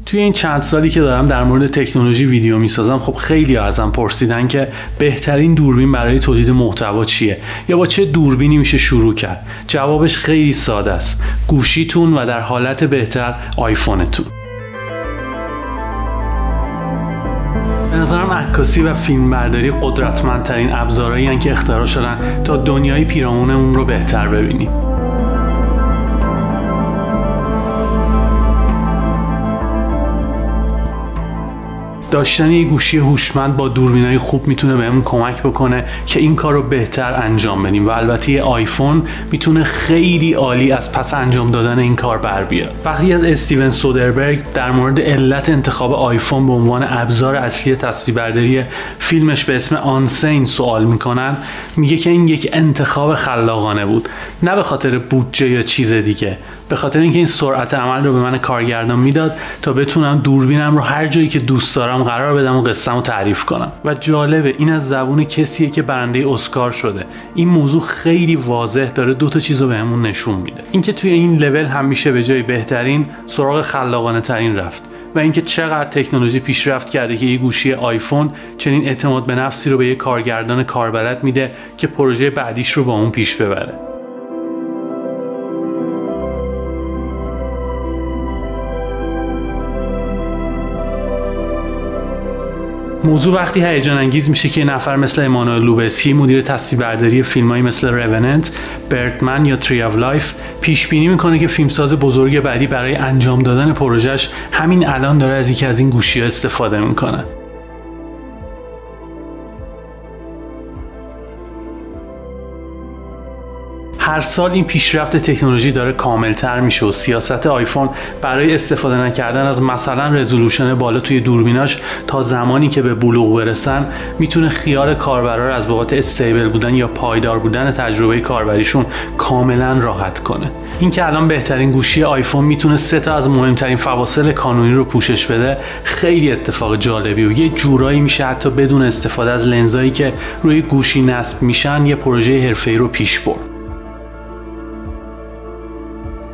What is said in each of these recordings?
توی این چند سالی که دارم در مورد تکنولوژی ویدیو میسازم، خب خیلی ازم پرسیدن که بهترین دوربین برای تولید محتوا چیه یا با چه دوربینی میشه شروع کرد. جوابش خیلی ساده است: گوشیتون و در حالت بهتر آیفونتون. به نظرم عکاسی و فیلمبرداری قدرتمندترین ابزارهایی هستند که اختراع شدن تا دنیای پیرامونمون رو بهتر ببینیم. داشتن یه گوشی هوشمند با دوربینای خوب میتونه بهمون کمک بکنه که این کار رو بهتر انجام بدیم و البته یه آیفون میتونه خیلی عالی از پس انجام دادن این کار بر بیاد. وقتی از استیون سودربرگ در مورد علت انتخاب آیفون به عنوان ابزار اصلی تصویربرداری فیلمش به اسم آنسین سوال میکنن، میگه که این یک انتخاب خلاقانه بود، نه به خاطر بودجه یا چیز دیگه، به خاطر اینکه این سرعت عمل رو به من کارگردان میداد تا بتونم دوربینم رو هر جایی که دوست دارم قرار بدم و قصه‌مو تعریف کنم. و جالبه این از زبون کسیه که برنده اسکار شده. این موضوع خیلی واضح داره دو تا چیزو بهمون نشون میده: اینکه توی این لول هم میشه به جای بهترین سراغ خلاقانه ترین رفت و اینکه چقدر تکنولوژی پیشرفت کرده که یه گوشی آیفون چنین اعتماد به نفسی رو به یه کارگردان کاربلد میده که پروژه بعدیش رو با اون پیش ببره. موضوع وقتی هیجان انگیز میشه که یه نفر مثل امانوئل لوبسکی، مدیر تصویربرداری فیلمایی مثل روننت، بردمن یا تری آف لایف، پیش بینی میکنه که فیلمساز بزرگ بعدی برای انجام دادن پروژهش همین الان داره از یکی از این گوشی‌ها استفاده میکنه. هر سال این پیشرفت تکنولوژی داره کاملتر میشه و سیاست آیفون برای استفاده نکردن از مثلا رزولوشن بالا توی دوربیناش تا زمانی که به بلوغ برسن میتونه خیال کاربرا رو از بابت استیبل بودن یا پایدار بودن تجربه کاربریشون کاملا راحت کنه. اینکه الان بهترین گوشی آیفون میتونه 3 تا از مهمترین فواصل کانونی رو پوشش بده خیلی اتفاق جالبی و یه جورایی میشه حتی بدون استفاده از لنزایی که روی گوشی نصب میشن یه پروژه حرفه‌ای رو پیش برد.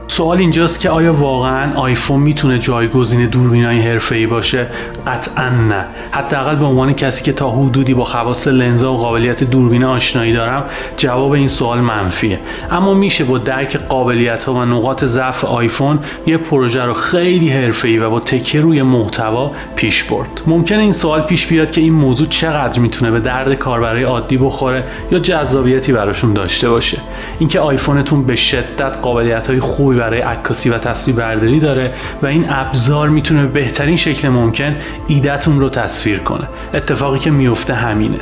سوال اینجاست که آیا واقعاً آیفون میتونه جایگزین دوربینای حرفه‌ای باشه؟ قطعاً نه. حداقل به عنوان کسی که تا حدودی با خواص لنزها و قابلیت دوربین آشنایی دارم، جواب این سوال منفیه. اما میشه با درک قابلیت‌ها و نقاط ضعف آیفون یه پروژه رو خیلی حرفه‌ای و با تکیه روی محتوا پیش برد. ممکنه این سوال پیش بیاد که این موضوع چقدر میتونه به درد کاربرای عادی بخوره یا جذابیتی براشون داشته باشه. اینکه آیفونتون به شدت قابلیت‌های خوبی برای عکاسی و تصویربرداری داره و این ابزار میتونه به بهترین شکل ممکن ایده‌تون رو تصویر کنه. اتفاقی که میفته همینه.